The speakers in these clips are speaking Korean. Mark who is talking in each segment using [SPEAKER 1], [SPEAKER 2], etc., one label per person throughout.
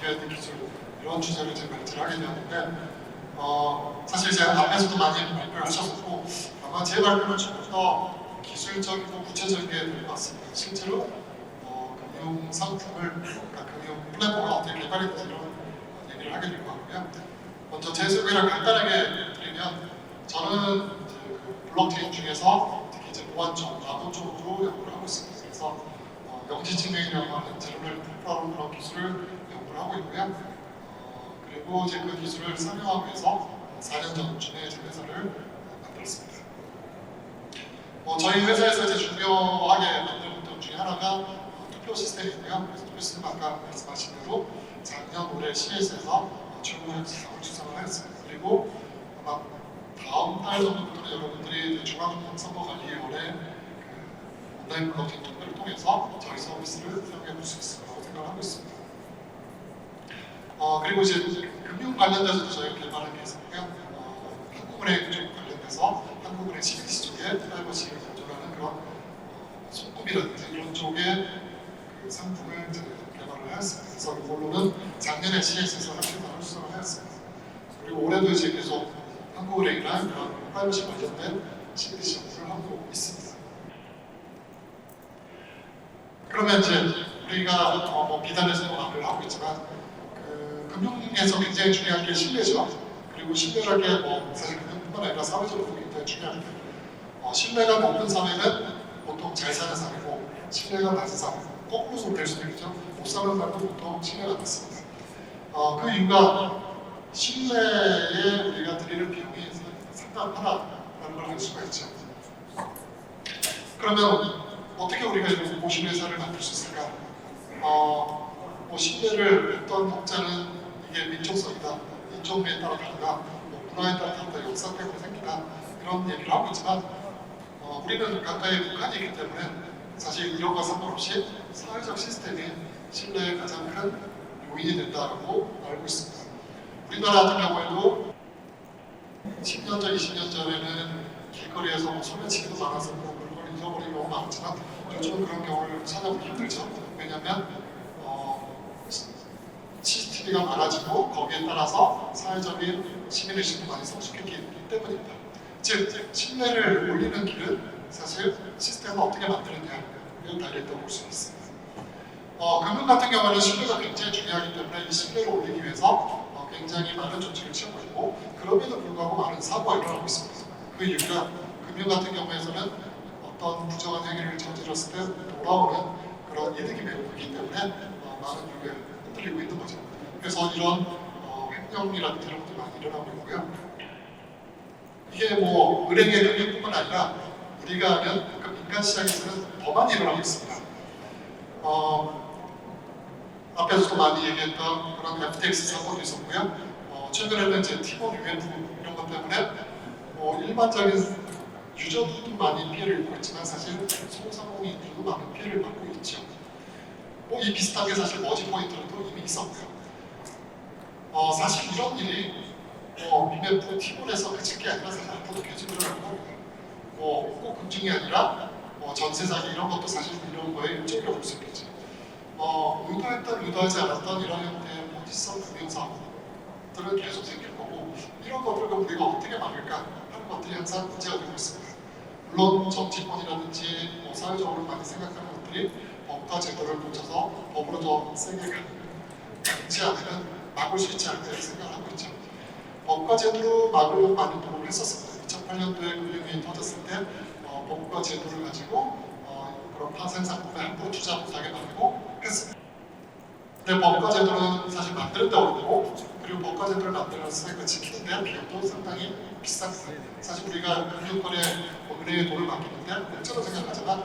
[SPEAKER 1] 업그레이드 기술 이런 주제를 제가 발제를 하게 되었는데 사실 제가 앞에서도 많이 발표를 하셨었고 아마 제 발표는 조금 더 기술적이고 구체적인 게 될 것 같습니다. 실제로 금융 상품을, 그러니까 금융 플랫폼을 어떻게 개발했는지 이런 얘기를 하게 될 것 같고요. 먼저 제 소개를 간단하게 드리면 저는 이제 그 블록체인 중에서 특히 이제 보안 쪽, 나노 쪽으로 연구를 하고 있습니다. 그래서 영지증명이라고 하는 제로럴 프로그램 그런 기술을 연구를 하고 있고요. 그리고 이제 그 기술을 설명하기 위해서 4년 전쯤에 제 회사를 만들었습니다. 저희 회사에서 이제 중요하게 만든 것 중에 하나가 투표 시스템이고요. 그래서 투표 시스템 아까 말씀하신 대로 작년 올해 CES에서 최고 수상을 수상을 하였습니다. 그리고 아마 다음 달 정도부터는 여러분들이 중앙선거관리위원회 온라인 블록체인 투표를 통해서 저희 서비스를 사용해 볼 수 있을 거라고 생각을 하고 있습니다. 그리고 이제 금융 관련돼서도 저희가 개발한 게 있었고요. 한국은행 쪽 관련돼서 한국은행 CBDC 쪽에 프라이버시를 보존하는 그런 소금이라든지 이런 쪽의 그 상품을 개발을 하였습니다. 그래서 이걸로는 작년에 CES에서 한개단을 수상을 하였습니다. 그리고 올해도 이제 계속 한국은행이랑 그런 프라이버시 관련된 CBDC 연구를 하고 있습니다. 그러면 이제 우리가 비단에서도 말을 하고 있지만 금융에서 굉장히 중요한 게 신뢰죠. 그리고 신뢰라는 게 사실 금융뿐만 아니라 사회적으로 굉장히 중요합니다. 신뢰가 높은 사회는 보통 잘 사는 사회고 신뢰가 낮은 사회, 거꾸로 될 수도 있죠. 못 사는 사람은 보통 신뢰가 낮습니다. 그 이유가 신뢰에 우리가 드리는 비용이 상당하다라는 걸 알 수가 있죠. 그러면 어떻게 우리가 이런 모신 회사를 만들 수 있을까? 신뢰를 했던 독자는 이게 민족성이다, 인종에 따라 다르다, 문화에 따라 다르다, 역사 때문에 생기다 이런 얘기를 하고 있지만 우리는 가까이 북한이 있기 때문에 사실 이런 거 상관없이 사회적 시스템이 신뢰의 가장 큰 요인이 된다고 알고 있습니다. 우리나라 같은 경우에도 10년 전, 20년 전에는 길거리에서 소매치기도 많아서 물건을 잃어버리는 경우가 많았지만 요즘은 그런 경우를 찾아보기 힘들죠. 왜냐하면 CCTV가 많아지고 거기에 따라서 사회적인 시민의식도 많이 성숙했기 때문입니다. 즉, 신뢰를 올리는 길은 사실 시스템을 어떻게 만드느냐에 달려있다고 볼 수 있습니다. 금융 같은 경우는 신뢰가 굉장히 중요하기 때문에 이 신뢰를 올리기 위해서 굉장히 많은 조치를 취하고 있고 그럼에도 불구하고 많은 사고가 일어나고 있습니다. 그 이유가 금융 같은 경우에서는 어떤 부정한 행위를 저질렀을 때 돌아오는 그런 이득이 매우 크기 때문에 많은 유괴 흔들리고 있는 거죠. 그래서 이런 횡령이라든지 이런 것들이 많이 일어나고 있고요. 이게 은행의 금융뿐만 아니라 우리가 아는 민간 시장에서는 더 많이 일어나고 있습니다. 앞에서도 많이 얘기했던 그런 FTX 사건도 있었고요. 최근에는 이제 T1 UF 이런 것 때문에 일반적인 유저들도 많이 피해를 입고 있지만 사실 소상공인들도 많은 피해를 받고 있죠. 이 비슷한 게 사실 머지포인트로도 이미 있었고요. 사실 이런 일이 미메프 T1에서 그칠 게 아니라 사실 앞으로도 계속 일어날 겁니다. 꼭 금융이 아니라 전세 사기 이런 것도 사실 이런 거에 일종이라고 볼 수 있겠죠. 의도했던 의도하지 않았던 이런 형태의 모지성 금융사업들은 계속 생길 거고 이런 것들을 우리가 어떻게 막을까 하는 것들이 항상 문제가 되고 있습니다. 물론 정치권이라든지 사회적으로 많이 생각하는 것들이 법과 제도를 고쳐서 법으로 더 세게 강제하면 막을 수 있지 않을까 생각을 하고 있죠. 법과 제도로 막으려고 많은 노력을 했었습니다. 2008년도에 금융위기 터졌을 때 법과 제도를 가지고 그런 파생 상품에 함부로 투자 못하게 만들고 했습니다. 근데 법과 제도는 사실 만드는 데 어렵고 그리고 법과 제도를 만들어서 그 지키는 데 비용도 상당히 비쌉니다. 사실 우리가 금융권에 은행에 돈을 맡기는데 공짜로 생각하지만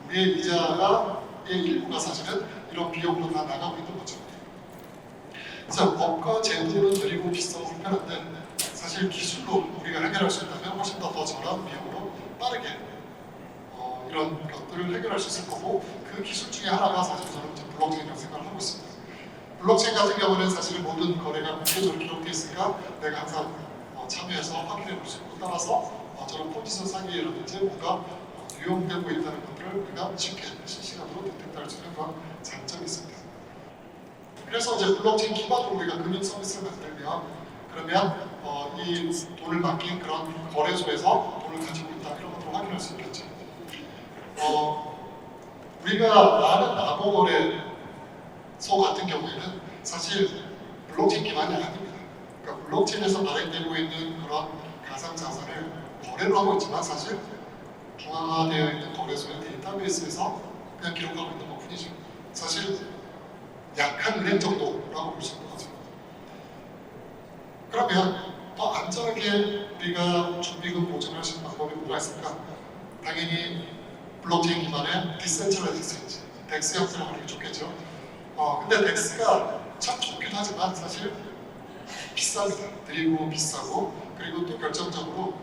[SPEAKER 1] 우리의 이자의 일부가 사실은 이런 비용으로 다 나가고 있는 거죠. 그래서 법과 제도는 느리고 비싸고 불편한데 사실 기술로 우리가 해결할 수 있다면 훨씬 더 저렴한 비용으로 빠르게 이런 것들을 해결할 수 있을 거고 그 기술 중에 하나가 사실 저는 블록체인이라고 생각을 하고 있습니다. 블록체인 같은 경우는 사실 모든 거래가 공개적으로 기록되어 있으니까 내가 항상 참여해서 확인해 볼 수 있고 따라서 저런 폰지선 사기라든지 뭔가 유용되고 있다는 것들을 우리가 쉽게 실시간으로 대택할 수 있는 그런 장점이 있습니다. 그래서 이제 블록체인 기반으로 우리가 금융 서비스를 만들면 그러면 이 돈을 맡긴 그런 거래소에서 돈을 가지고 있다 이런 것들을 확인할 수 있겠죠. 우리가 아는 암호거래소 같은 경우에는 사실 블록체인 기반이 아닙니다. 그러니까 블록체인에서 발행되고 있는 그런 가상자산을 거래를 하고 있지만 사실 중앙화되어 있는 거래소의 데이터베이스에서 그냥 기록하고 있는 것 뿐이죠. 사실 약한 은행 정도라고 볼 수 있는 거죠. 그러면 더 안전하게 우리가 준비금 보증할 수 있는 방법이 뭐가 있을까? 당연히 블록체인 기반의 디센트럴라이즈 exchange, 덱스 형태로 하는 게 좋겠죠. 근데 덱스가 참 좋긴 하지만 사실 비쌉니다. 느리고 비싸고 그리고 또 결정적으로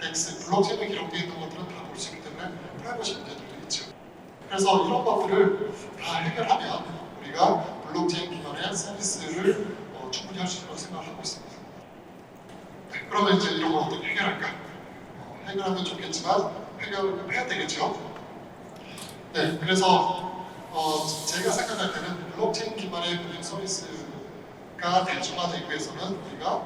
[SPEAKER 1] 덱스, 블록체인에 기록되어 있는 것들은 다 볼 수 있기 때문에 프라이버시 문제들도 있죠. 그래서 이런 것들을 다 해결하면 우리가 블록체인 기반의 서비스를 충분히 할 수 있다고 생각을 하고 있습니다. 네, 그러면 이제 이런 걸 어떻게 해결할까? 해결하면 좋겠지만 해결을 해야 되겠죠. 네, 그래서 제가 생각할 때는 블록체인 기반의 금융 서비스가 대중화되기 위해서는 우리가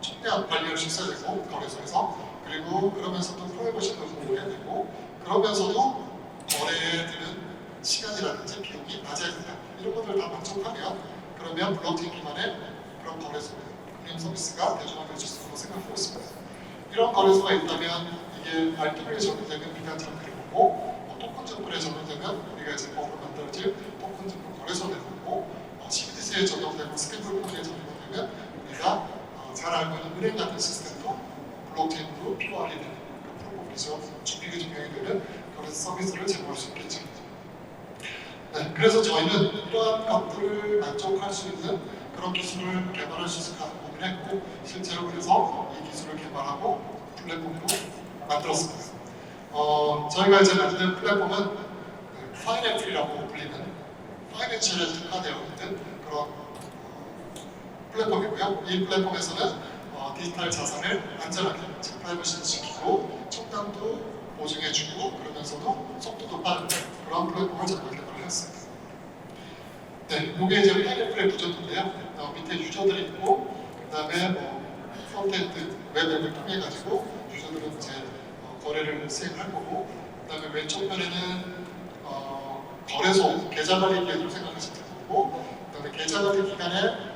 [SPEAKER 1] 총량 관리를 있어야 되고 거래소에서 그리고 그러면서도 프라이버시를 보호해야 되고 그러면서도 거래에 드는 시간이라든지 비용이 낮아야 된다. 이런 것들을 다 만족하면 그러면 블록체인 기반의 그런 거래소 금융 서비스가 대중화될 수 있을 거라고 생각하고 있습니다. 이런 거래소가 있다면 이게 R2에 적용되면 비단처럼 그릴 거고 토큰 증권에 적용되면 우리가 이제 법으로 만들어질 토큰 증권 거래소 되는 거고 CBDC에 적용되고 스테이블 코인에 적용되면 우리가 잘 알고 있는 은행 같은 시스템도 블록체인으로 필요하게 되는 프로포비전 준비가 증명이 되는 그런 서비스를 제공할 수 있겠죠. 네, 그래서 저희는 이러한 것들을 만족할 수 있는 그런 기술을 개발할 수 있을까 고민했고 실제로 그래서 이 기술을 개발하고 플랫폼으로 만들었습니다. 저희가 이제 만든 플랫폼은 파이낸플이라고 불리는 파이낸셜에 특화되어 있는 그런 플랫폼이고요. 이 플랫폼에서는 디지털 자산을 안전하게 프라이버시도 지키고 촉감도 보증해주고 그러면서도 속도도 빠른 그런 플랫폼을 저희가 개발을 했습니다. 네, 이게 이제 파이낸플의 구조인데요. 밑에 유저들이 있고 그다음에 프론트엔드 웹 앱을 통해 가지고 유저들은 이제 거래를 수행할 거고 그다음에 왼쪽 면에는 거래소 계좌관리 기간을 생각하시면 될 거고 그다음에 계좌관리 기간에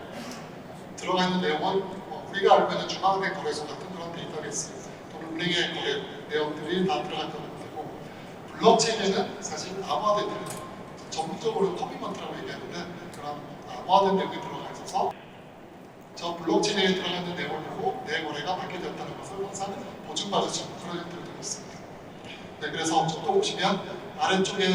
[SPEAKER 1] 들어가 있는 내용은 우리가 알고 있는 중앙은행 거래소 같은 그런 데이터베이스 또는 은행의 거래 내용들이 다 들어갈 거고 블록체인에는 사실 암호화된 내용 전문적으로 커미먼트라고 얘기하는데 그런 암호화된 내용이 들어가 있어서 저 블록체인에 들어가 있는 내용을 보고 내 거래가 받게 되었다는 것을 항상 보증받을 수 있는 그런 형태로 되어 있습니다. 네, 그래서 또 보시면 아래쪽에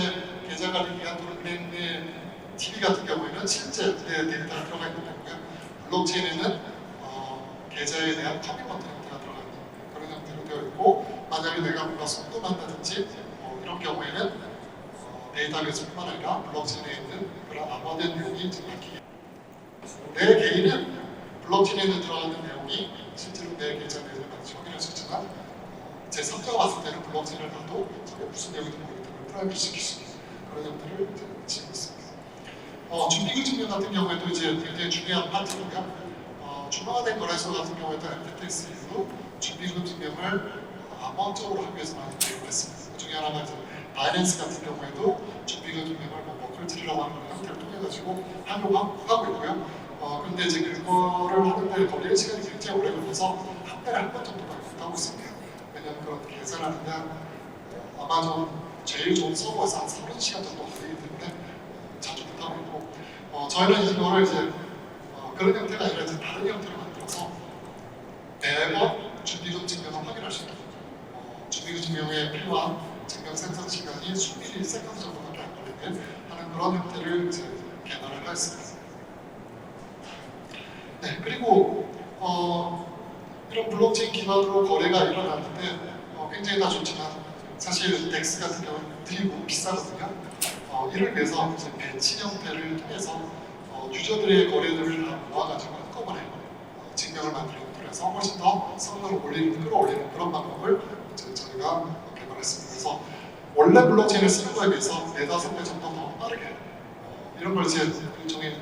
[SPEAKER 1] 계좌관리 기간 또는 은행의 TV 같은 경우에는 실제 내 데이터가 들어가 있는 거고요. 블록체인에는 계좌에 대한 커미먼트 형태가 들어가 있는 그런 형태로 되어 있고 만약에 내가 뭔가 송금한다든지 이런 경우에는 데이터베이스뿐만 아니라 블록체인에 있는 그런 암호화된 내용이 바뀌게 내 개인은 블록체인에 들어가는 내용이 실제로 내 계좌 내용을 같이 확인할 수 있지만 제 3자가 봤을 때는 블록체인을 봐도 저게 무슨 내용인지 모르기 때문에 프라이빗 시킬 수 있는 그런 형태를 지고 있습니다. 준비금 증명 같은 경우에도 이제 굉장히 중요한 파트고요. 중앙화된 거래소 같은 경우에도 FTX 이후로 준비금 증명을 암호적으로 하기 위해서 많이 도입을 했습니다. 그 중에 하나가 이제 바이낸스 같은 경우에도 준비금 증명을 머클트리라고 하는 형태를 통해 가지고 하려고 하고 있고요. 그런데 이제 그거를 하는데 걸리는 시간이 굉장히 오래 걸려서 한 달에 한 번 정도밖에 못 하고 있습니다. 왜냐하면 그런 계산하는데 아마 좀 제일 좋은 서버에서 한 30시간 정도 걸리기 때문에 자주 못 하고 있고 저희는 이거를 이제 그런 형태가 아니라 이제 다른 형태로 만들어서 매번 준비금 증명을 확인할 수 있도록 준비금 증명에 필요한 증명 생산 시간이 수미리 세컨드 정도밖에 안 걸리게 하는 그런 형태를 이제 개발을 했습니다. 네, 그리고 이런 블록체인 기반으로 거래가 일어났는데 굉장히 다 좋지만 사실 덱스 같은 경우는 들고 비싸거든요. 이를 위해서 이제 배치 형태를 통해서 유저들의 거래들을 다 모아가지고 한꺼번에 증명을 만들고 그래서 훨씬 더 성능을 끌어올리는 그런 방법을 이제 저희가 개발했습니다. 그래서 원래 블록체인을 쓰는 거에 비해서 4-5배 정도 더 빠르게 이런 걸 이제 일종의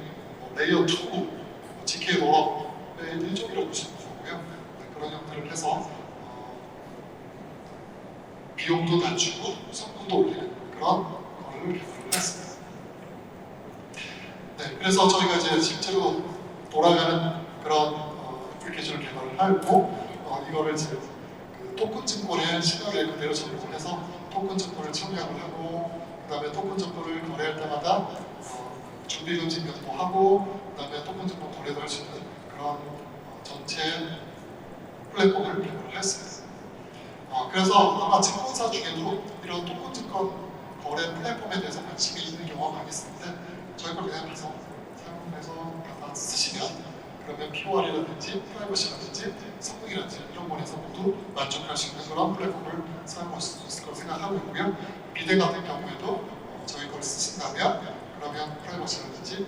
[SPEAKER 1] 레이어 2 GK 롤업의 일종이라고 보시면 되고요. 그런 형태를 해서 비용도 낮추고 성능도 올리는 그런 거를 개발을 했습니다. 네, 그래서 저희가 이제 실제로 돌아가는 그런 애플리케이션을 개발을 하고 이거를 이제 그 토큰 증권의 시나리오에 그대로 적용을 해서 토큰 증권을 청약을 하고 그 다음에 토큰 증권을 거래할 때마다 준비금 증명도 하고 그 다음에 토큰 증권 거래도 할 수 있는 그런 전체 플랫폼을 개발을 했습니다. 그래서 아마 증권사 중에도 이런 토큰 증권 거래 플랫폼에 대해서 관심이 있는 경우가 많이 있는데 저희 걸 그냥 가서 사용해서 갖다 쓰시면 그러면 POR이라든지 프라이버시라든지 성능이라든지 이런 면에서 모두 만족할 수 있는 그런 플랫폼을 사용할 수 있을 거라고 생각하고 있고요. 비대 같은 경우에도 저희 걸 쓰신다면 그러면 프라이버시라든지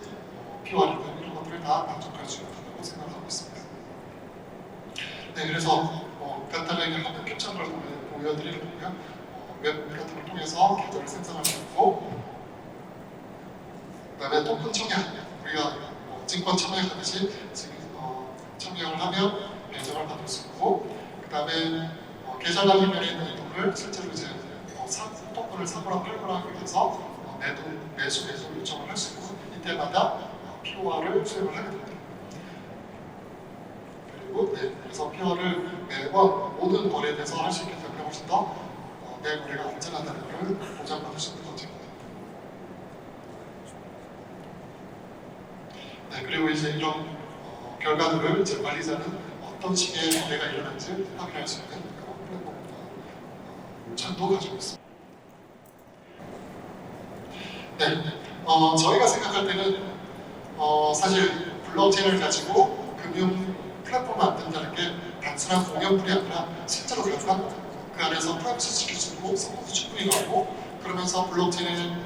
[SPEAKER 1] POR이라든지 이런 것들을 다 만족할 수 있다고 생각하고 있습니다. 네, 그래서 간단하게 한번 캡처를 보여드릴 거고요. 웹 같은 걸 통해서 계좌를 생성할 수 있고 그 다음에 토큰 청약, 우리가 증권 청약하듯이 청약을 하면 배정을 받을 수 있고 그 다음에 계좌 관리면에 있는 이 돈을 실제로 이제 토큰을 사거나 팔거나 하기 위해서 매수 요청을 할 수 있고 이때마다 POR을 수행을 하게 됩니다. 그리고 그래서 POR을 매번 모든 거래에 대해서 할 수 있기 때문에 훨씬 더 내 거래가 안전하다는 것을 보장받을 수 있는 거죠. 네, 그리고 이제 이런 결과들을 이제 관리자는 어떤 식의 거래가 일어난지 확인할 수 있는 그런 플랫폼 찬도 가지고 있습니다. 네, 저희가 생각할 때는 사실 블록체인을 가지고 금융 플랫폼을 만든다는 게 단순한 공연뿐이 아니라 실제로 가능한 그 안에서 프라이버시 지킬 수 있고 성능도 충분히 나오고 그러면서 블록체인의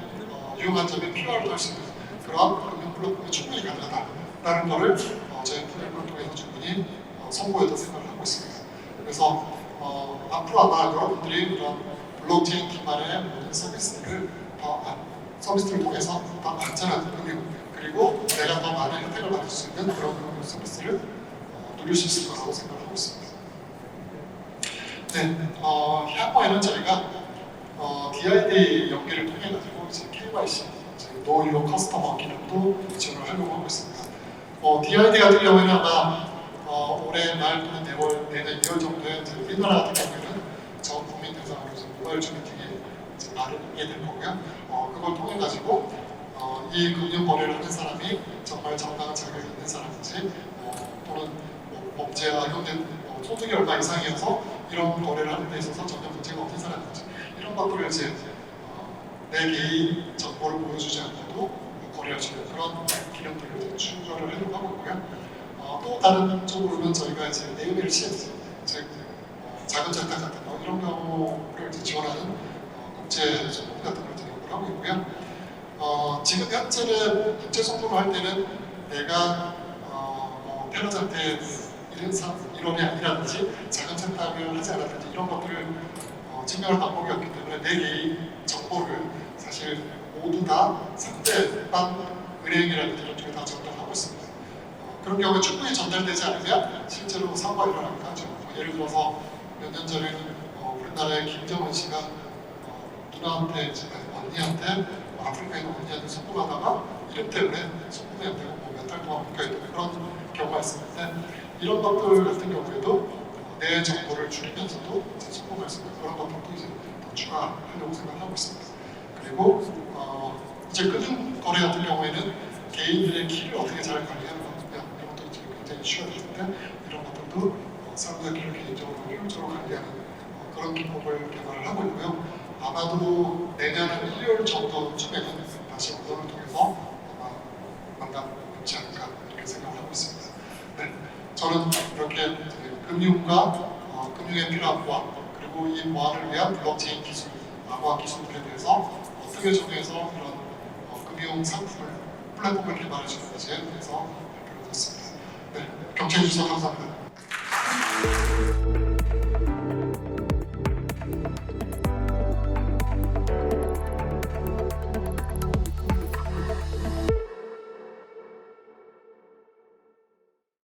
[SPEAKER 1] 유용한 점이 POR도 할 수 있는 그런 금융 플랫폼이 충분히 가능하다는 것을 저희 플랫폼을 통해서 충분히 선보였다 생각을 하고 있습니다. 그래서 앞으로 아마 여러분들이 이런 블록체인 기반의 모든 서비스들을 통해서 더 안전한 금융 그리고 내가 더 많은 혜택을 받을 수 있는 그런 금융 서비스를 누릴 수 있을 거라고 생각하고 있습니다. 네, 향후에는 저희가 DID 연계를 통해 가지고 이제 KYC, Know Your Customer 기능도 지원을 하려고 하고 있습니다. DID 같은 경우에는 아마 올해 말 또는 내년 2월 정도에 우리나라 같은 경우에는 전 국민 대상으로 모바일 주민등이 마련하게 될 거고요. 그걸 통해 가지고 이 금융 거래를 하는 사람이 정말 정당한 자격이 있는 사람인지 또는 범죄와 연관된 소득이 얼마 이상이어서 이런 거래를 하는 데 있어서 전혀 문제가 없는 사람인지 이런 것들을 이제 내 개인 정보를 보여주지 않고도 거래할 수 있는 그런 기능들을 추가를 하려고 하고 있고요. 또 다른 쪽으로는 저희가 이제 네이밍 시스, 즉 자금 재탁 같은 거 이런 경우를 이제 지원하는 국제 정보 같은 걸 진행을 하고 있고요. 지금 현재는 국제 송금을 할 때는 내가 테러한테 이론이 아니라든지 자금 채탁을 하지 않았든지 이런 것들을 증명할 방법이 없기 때문에 내 개인 정보를 사실 모두 다 상대방 은행이라든지 이런 쪽에 다 전달하고 있습니다. 그런 경우에 충분히 전달되지 않으면 실제로 사고가 일어나기도 하죠. 예를 들어서 몇 년 전에 우리나라의 김정은 씨가 누나한테, 언니한테 아프리카에 있는 언니한테 송금하다가 이름 때문에 송금이 안 되고 몇 달 동안 묶여있는 그런 경우가 있었는데 이런 것들 같은 경우에도 내 정보를 줄이면서도 송금할 수 있는 그런 것들도 이제 더 추가하려고 생각하고 있습니다. 그리고 이제 금융 거래 같은 경우에는 개인들의 키를 어떻게 잘 관리하는 것 이런 것도 지금 굉장히 쉬워질 텐데 이런 것들도 사람들 키를 개인적으로 효율적으로 관리하는 그런 기법을 개발을 하고 있고요. 아마도 내년 1월 정도쯤에는 다시 언론을 통해서 아마 만나 뵙지 않을까 이렇게 생각을 하고 있습니다. 네, 저는 이렇게 금융과 금융에 필요한 보안 그리고 이 보안을 위한 블록체인 기술, 암호화 기술들에 대해서 어떻게 적용해서 이런 금융 상품을 플랫폼을 개발해 주는 것에 대해서 발표를 드렸습니다. 네, 경청해 주셔서 감사합니다.